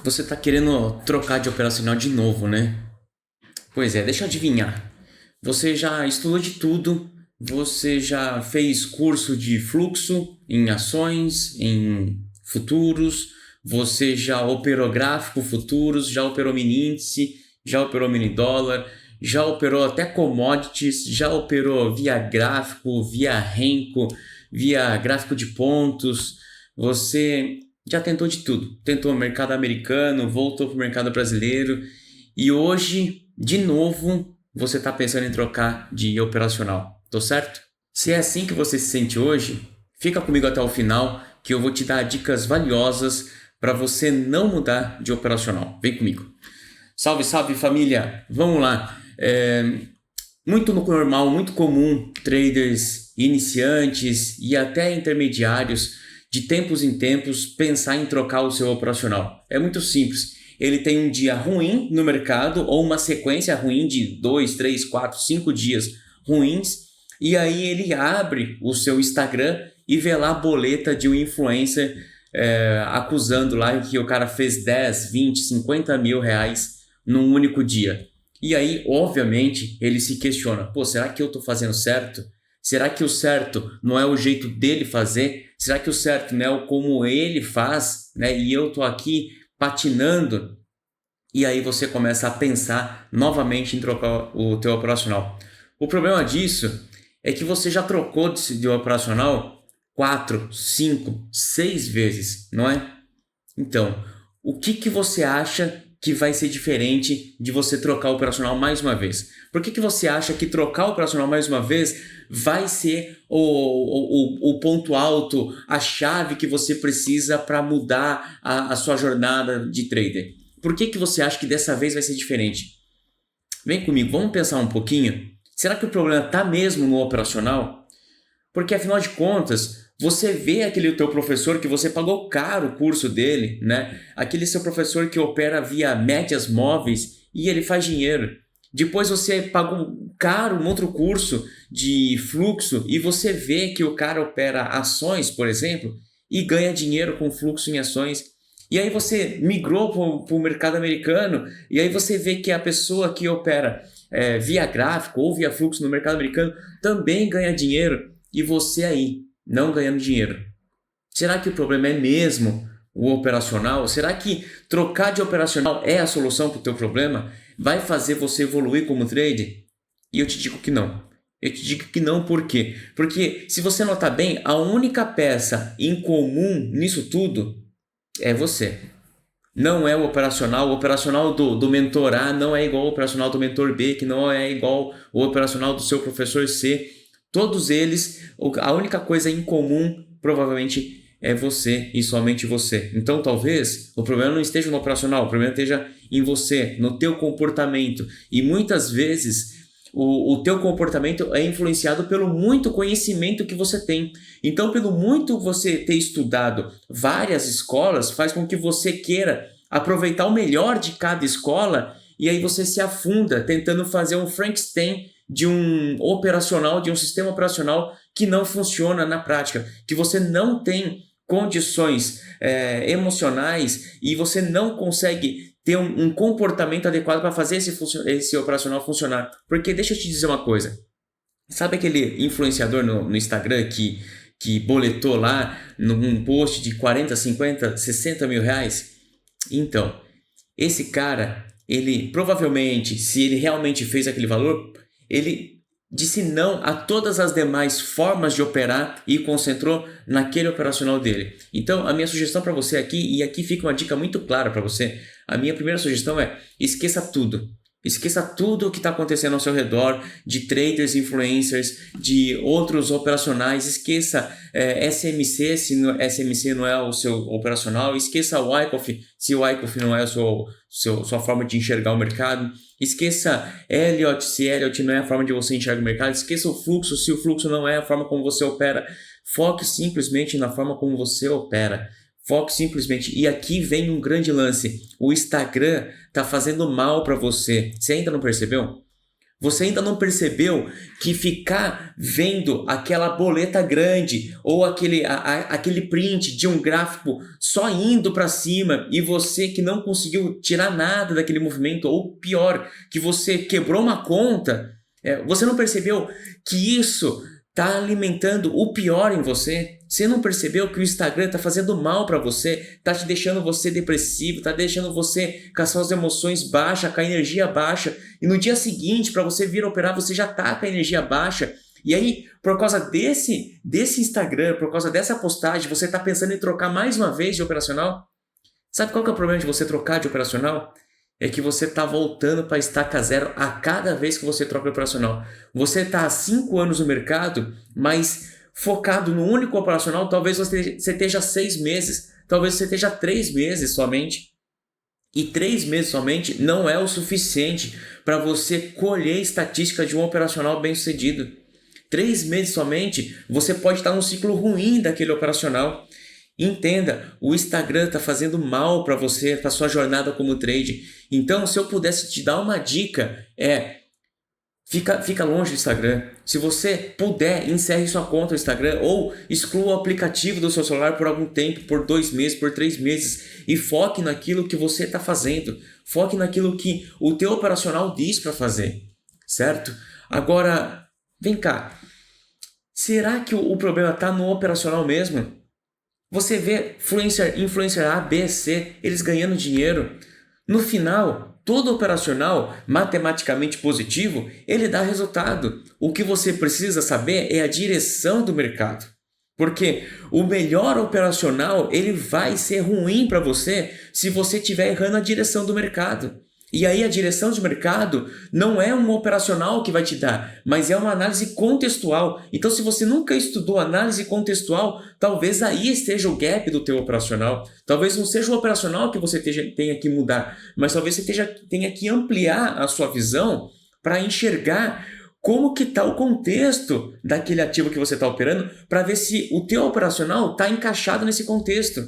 Você tá querendo trocar de operacional de novo, né? Pois é, deixa eu adivinhar. Você já estudou de tudo, você já fez curso de fluxo em ações, em futuros, você já operou gráfico futuros, já operou mini índice, já operou mini dólar, já operou até commodities, já operou via gráfico, via Renko, via gráfico de pontos. Você já tentou de tudo. Tentou o mercado americano, voltou para o mercado brasileiro e hoje, de novo, você está pensando em trocar de operacional. Tô certo? Se é assim que você se sente hoje, fica comigo até o final que eu vou te dar dicas valiosas para você não mudar de operacional. Vem comigo. Salve, salve família! Vamos lá. Muito normal, muito comum traders iniciantes e até intermediários de tempos em tempos pensar em trocar o seu operacional. É muito simples. Ele tem um dia ruim no mercado ou uma sequência ruim de 2, 3, 4, 5 dias ruins e aí ele abre o seu Instagram e vê lá a boleta de um influencer acusando lá que o cara fez 10, 20, 50 mil reais num único dia. E aí, obviamente, ele se questiona: pô, será que eu estou fazendo certo? Será que o certo não é o jeito dele fazer? Será que o certo não é o como ele faz, né? E eu estou aqui patinando? E aí você começa a pensar novamente em trocar o teu operacional. O problema disso é que você já trocou de operacional 4, 5, 6 vezes, não é? Então, o que você acha que vai ser diferente de você trocar o operacional mais uma vez? Por que você acha que trocar o operacional mais uma vez vai ser o ponto alto, a chave que você precisa para mudar a sua jornada de trader? Por que você acha que dessa vez vai ser diferente? Vem comigo, vamos pensar um pouquinho. Será que o problema está mesmo no operacional? Porque afinal de contas, você vê aquele teu professor que você pagou caro o curso dele, né? Aquele seu professor que opera via médias móveis e ele faz dinheiro. Depois você pagou caro um outro curso de fluxo e você vê que o cara opera ações, por exemplo, e ganha dinheiro com fluxo em ações. E aí você migrou para o mercado americano e aí você vê que a pessoa que opera via gráfico ou via fluxo no mercado americano também ganha dinheiro. E você aí, não ganhando dinheiro. Será que o problema é mesmo o operacional? Será que trocar de operacional é a solução para o teu problema? Vai fazer você evoluir como trader? E eu te digo que não. Eu te digo que não, por quê? Porque se você notar bem, a única peça em comum nisso tudo é você. Não é o operacional do mentor A não é igual ao operacional do mentor B, que não é igual ao operacional do seu professor C. Todos eles, a única coisa em comum provavelmente é você e somente você. Então talvez o problema não esteja no operacional, o problema esteja em você, no teu comportamento. E muitas vezes o teu comportamento é influenciado pelo muito conhecimento que você tem. Então, pelo muito você ter estudado várias escolas, faz com que você queira aproveitar o melhor de cada escola e aí você se afunda tentando fazer um Frankenstein de um operacional, de um sistema operacional que não funciona na prática, que você não tem condições emocionais e você não consegue ter um comportamento adequado para fazer esse operacional funcionar. Porque deixa eu te dizer uma coisa, sabe aquele influenciador no Instagram que boletou lá num post de 40, 50, 60 mil reais? Então, esse cara, ele provavelmente, se ele realmente fez aquele valor, ele disse não a todas as demais formas de operar e concentrou naquele operacional dele. Então, a minha sugestão para você aqui, e aqui fica uma dica muito clara para você, a minha primeira sugestão é: esqueça tudo. Esqueça tudo o que está acontecendo ao seu redor, de traders, influencers, de outros operacionais. Esqueça SMC, se SMC não é o seu operacional. Esqueça o Wyckoff, se o Wyckoff não é a sua forma de enxergar o mercado. Esqueça Elliott, se Elliott não é a forma de você enxergar o mercado. Esqueça o fluxo, se o fluxo não é a forma como você opera. Foque simplesmente na forma como você opera. Foque simplesmente. E aqui vem um grande lance. O Instagram está fazendo mal para você. Você ainda não percebeu? Você ainda não percebeu que ficar vendo aquela boleta grande ou aquele print de um gráfico só indo para cima e você que não conseguiu tirar nada daquele movimento, ou pior, que você quebrou uma conta, você não percebeu que isso está alimentando o pior em você? Você não percebeu que o Instagram está fazendo mal para você, está te deixando você depressivo, está deixando você com as suas emoções baixas, com a energia baixa, e no dia seguinte, para você vir operar, você já está com a energia baixa, e aí, por causa desse Instagram, por causa dessa postagem, você está pensando em trocar mais uma vez de operacional? Sabe qual que é o problema de você trocar de operacional? É que você está voltando para a estaca zero a cada vez que você troca de operacional. Você está há 5 anos no mercado, mas focado no único operacional, talvez você esteja 6 meses, talvez você esteja 3 meses somente. E 3 meses somente não é o suficiente para você colher estatística de um operacional bem sucedido. 3 meses somente, você pode estar num ciclo ruim daquele operacional. Entenda, o Instagram está fazendo mal para você, para sua jornada como trade. Então, se eu pudesse te dar uma dica, fica longe do Instagram. Se você puder, encerre sua conta no Instagram ou exclua o aplicativo do seu celular por algum tempo, por 2 meses, por 3 meses, e foque naquilo que você está fazendo. Foque naquilo que o teu operacional diz para fazer, certo? Agora, vem cá. Será que o problema está no operacional mesmo? Você vê influencer A, B, C, eles ganhando dinheiro. No final, todo operacional matematicamente positivo, ele dá resultado. O que você precisa saber é a direção do mercado. Porque o melhor operacional, ele vai ser ruim para você se você estiver errando a direção do mercado. E aí a direção de mercado não é um operacional que vai te dar, mas é uma análise contextual. Então, se você nunca estudou análise contextual, talvez aí esteja o gap do teu operacional. Talvez não seja o operacional que você tenha que mudar, mas talvez você tenha que ampliar a sua visão para enxergar como que está o contexto daquele ativo que você está operando, para ver se o teu operacional está encaixado nesse contexto.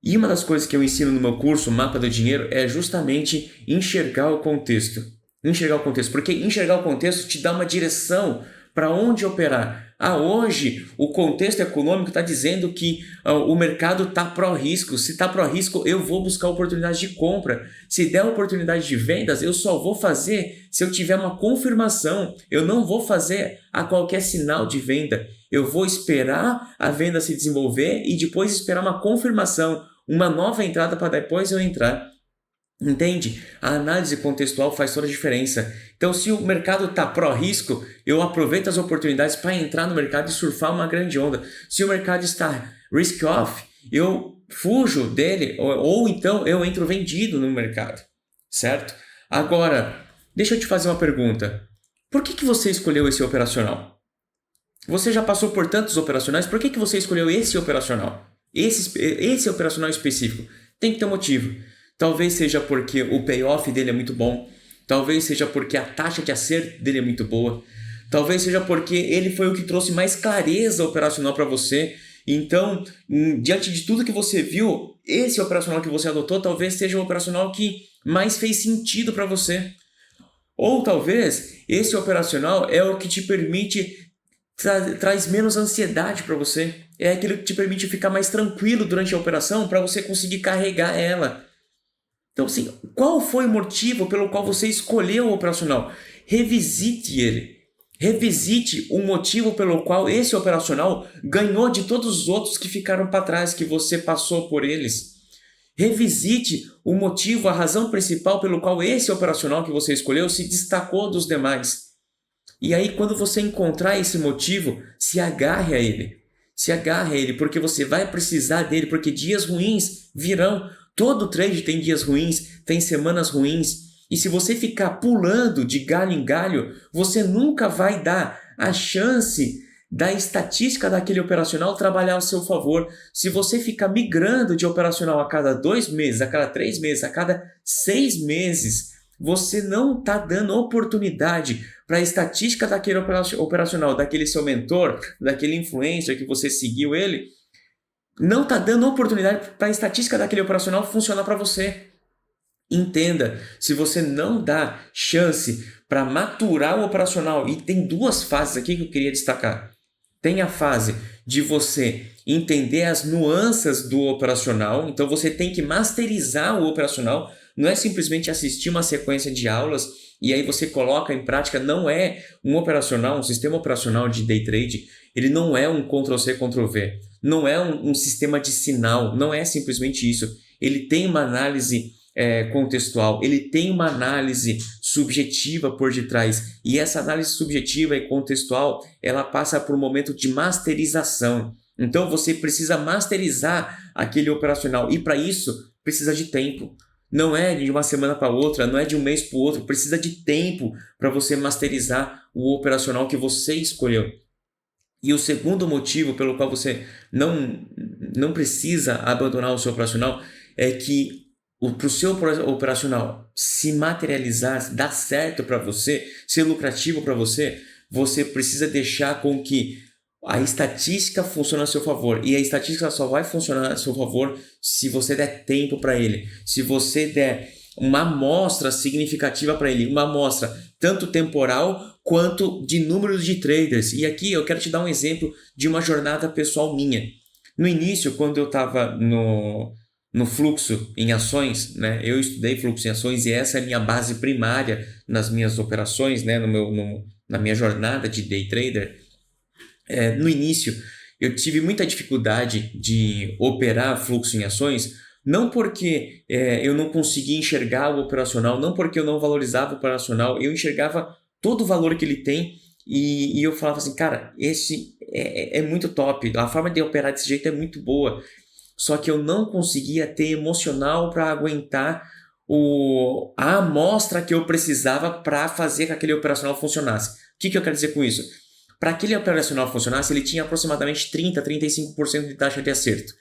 E uma das coisas que eu ensino no meu curso, Mapa do Dinheiro, é justamente enxergar o contexto. Enxergar o contexto, porque enxergar o contexto te dá uma direção para onde operar. Hoje o contexto econômico está dizendo que o mercado está pró-risco. Se está pró-risco, eu vou buscar oportunidade de compra. Se der oportunidade de vendas, eu só vou fazer se eu tiver uma confirmação. Eu não vou fazer a qualquer sinal de venda. Eu vou esperar a venda se desenvolver e depois esperar uma confirmação, uma nova entrada para depois eu entrar. Entende? A análise contextual faz toda a diferença. Então, se o mercado está pró-risco, eu aproveito as oportunidades para entrar no mercado e surfar uma grande onda. Se o mercado está risk-off, eu fujo dele ou então eu entro vendido no mercado, certo? Agora, deixa eu te fazer uma pergunta. Por que você escolheu esse operacional? Você já passou por tantos operacionais, por que você escolheu esse operacional? Esse operacional específico. Tem que ter um motivo. Talvez seja porque o payoff dele é muito bom. Talvez seja porque a taxa de acerto dele é muito boa. Talvez seja porque ele foi o que trouxe mais clareza operacional para você. Então, diante de tudo que você viu, esse operacional que você adotou talvez seja o operacional que mais fez sentido para você. Ou talvez esse operacional é o que te permite traz menos ansiedade para você. É aquilo que te permite ficar mais tranquilo durante a operação para você conseguir carregar ela. Então, assim, qual foi o motivo pelo qual você escolheu o operacional? Revisite ele. Revisite o motivo pelo qual esse operacional ganhou de todos os outros que ficaram para trás, que você passou por eles. Revisite o motivo, a razão principal pelo qual esse operacional que você escolheu se destacou dos demais. E aí, quando você encontrar esse motivo, se agarre a ele. Se agarre a ele, porque você vai precisar dele, porque dias ruins virão. Todo trade tem dias ruins, tem semanas ruins. E se você ficar pulando de galho em galho, você nunca vai dar a chance da estatística daquele operacional trabalhar ao seu favor. Se você ficar migrando de operacional a cada 2 meses, a cada 3 meses, a cada 6 meses, você não está dando oportunidade para a estatística daquele operacional, daquele seu mentor, daquele influencer que você seguiu ele, não está dando oportunidade para a estatística daquele operacional funcionar para você. Entenda, se você não dá chance para maturar o operacional. E tem duas fases aqui que eu queria destacar. Tem a fase de você entender as nuances do operacional, então você tem que masterizar o operacional, não é simplesmente assistir uma sequência de aulas e aí você coloca em prática. Não é um operacional, um sistema operacional de day trade, ele não é um Ctrl+C, Ctrl+V, não é um sistema de sinal, não é simplesmente isso. Ele tem uma análise contextual, ele tem uma análise subjetiva por detrás, e essa análise subjetiva e contextual, ela passa por um momento de masterização. Então você precisa masterizar aquele operacional, e para isso precisa de tempo. Não é de uma semana para outra, não é de um mês para o outro, precisa de tempo para você masterizar o operacional que você escolheu. E o segundo motivo pelo qual você não precisa abandonar o seu operacional é que para o seu operacional se materializar, dar certo para você, ser lucrativo para você, você precisa deixar com que a estatística funcione a seu favor. E a estatística só vai funcionar a seu favor se você der tempo para ele, se você der uma amostra significativa para ele, uma amostra tanto temporal quanto de números de traders. E aqui eu quero te dar um exemplo de uma jornada pessoal minha. No início, quando eu estava no fluxo em ações, né? Eu estudei fluxo em ações e essa é a minha base primária nas minhas operações, né? Na minha jornada de day trader. No início, eu tive muita dificuldade de operar fluxo em ações, não porque eu não conseguia enxergar o operacional, não porque eu não valorizava o operacional, eu enxergava todo o valor que ele tem e eu falava assim, cara, esse é muito top, a forma de operar desse jeito é muito boa. Só que eu não conseguia ter emocional para aguentar a amostra que eu precisava para fazer que aquele operacional funcionasse. O que eu quero dizer com isso? Para aquele operacional funcionasse, ele tinha aproximadamente 30% a 35% de taxa de acerto.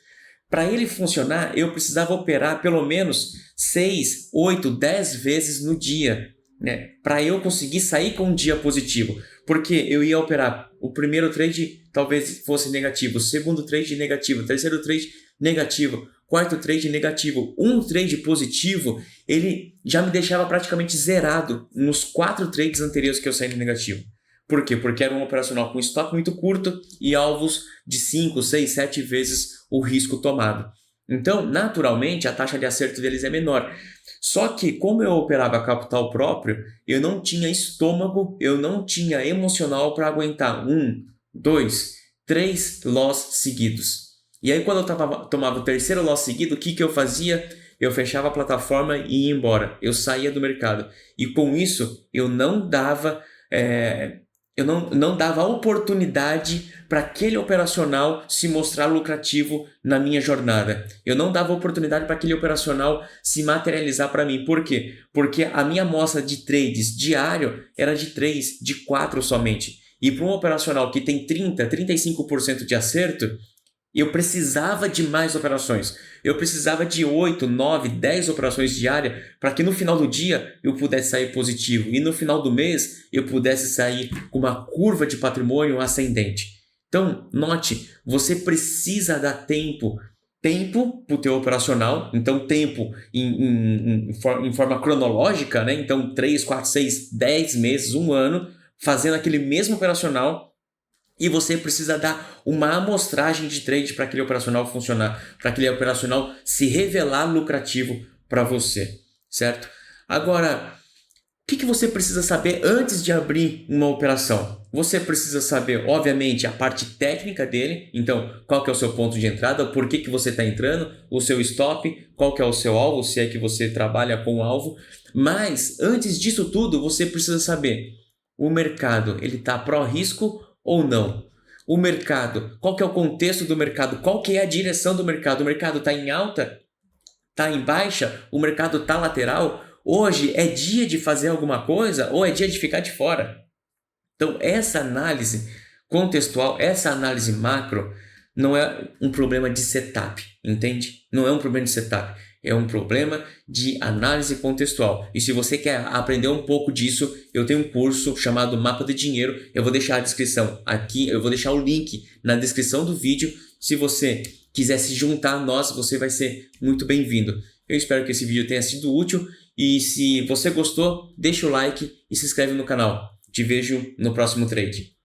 Para ele funcionar, eu precisava operar pelo menos 6, 8, 10 vezes no dia, né? Para eu conseguir sair com um dia positivo. Porque eu ia operar o primeiro trade talvez fosse negativo, o segundo trade negativo, o terceiro trade negativo, quarto trade negativo, um trade positivo, ele já me deixava praticamente zerado nos 4 trades anteriores que eu saí no negativo. Por quê? Porque era um operacional com estoque muito curto e alvos de 5, 6, 7 vezes o risco tomado. Então, naturalmente, a taxa de acerto deles é menor. Só que, como eu operava capital próprio, eu não tinha estômago, eu não tinha emocional para aguentar 1, 2, 3 loss seguidos. E aí, quando eu tomava o terceiro loss seguido, o que eu fazia? Eu fechava a plataforma e ia embora. Eu saía do mercado. E com isso, eu não dava oportunidade para aquele operacional se mostrar lucrativo na minha jornada. Eu não dava oportunidade para aquele operacional se materializar para mim. Por quê? Porque a minha amostra de trades diário era de 3, de 4 somente. E para um operacional que tem 30, 35% de acerto, eu precisava de mais operações. Eu precisava de 8, 9, 10 operações diárias para que no final do dia eu pudesse sair positivo e no final do mês eu pudesse sair com uma curva de patrimônio ascendente. Então, note, você precisa dar tempo para o teu operacional, então tempo em forma cronológica, né? Então 3, 4, 6, 10 meses, 1 ano, fazendo aquele mesmo operacional. E você precisa dar uma amostragem de trade para aquele operacional funcionar, para aquele operacional se revelar lucrativo para você, certo? Agora, o que você precisa saber antes de abrir uma operação? Você precisa saber, obviamente, a parte técnica dele, então, qual que é o seu ponto de entrada, por que você está entrando, o seu stop, qual que é o seu alvo, se é que você trabalha com alvo. Mas, antes disso tudo, você precisa saber, o mercado, ele está pró-risco ou não? O mercado, qual que é o contexto do mercado? Qual que é a direção do mercado? O mercado está em alta? Está em baixa? O mercado está lateral? Hoje é dia de fazer alguma coisa ou é dia de ficar de fora? Então, essa análise contextual, essa análise macro, não é um problema de setup, entende? Não é um problema de setup. É um problema de análise contextual. E se você quer aprender um pouco disso, eu tenho um curso chamado Mapa do Dinheiro. Eu vou deixar a descrição aqui, eu vou deixar o link na descrição do vídeo. Se você quiser se juntar a nós, você vai ser muito bem-vindo. Eu espero que esse vídeo tenha sido útil E se você gostou, deixa o like e se inscreve no canal. Te vejo no próximo trade.